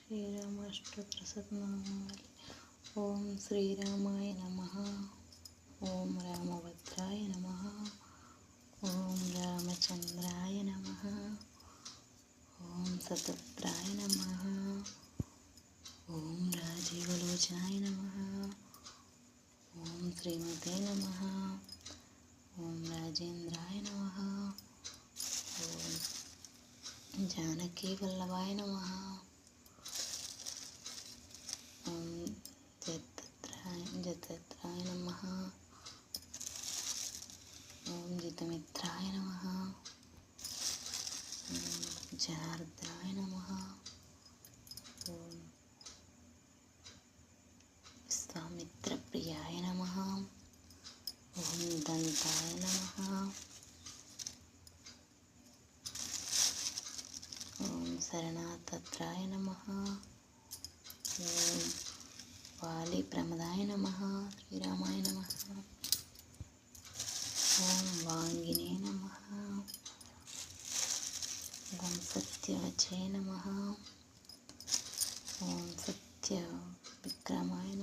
श्रीरामाष्टोत्तरशतनामावली। ओम श्रीरामाय नमः। ओम रामभद्राय नमः। ओम रामचंद्राय नमः। ओम सतत्राय नमः। ओम राजीवलोचनाय नमः। ओम श्रीमते नमः। ओम राजेंद्राय नमः। ओम जानकी वल्लभाय नमः। ओम जतत्राय नमः। ओम जितमित्राय नमः। ओम जनार्दनाय नमः। ओम विश्वामित्रप्रियाय नमः। ओम दंताय नमः। ओम शरणातत्राय नमः। ओम वालीप्रमदाय नमः। श्रीरामाय नमः। ओम वांगिने नमः। ओम सत्यवचे नमः। ओम सत्यविक्रमाय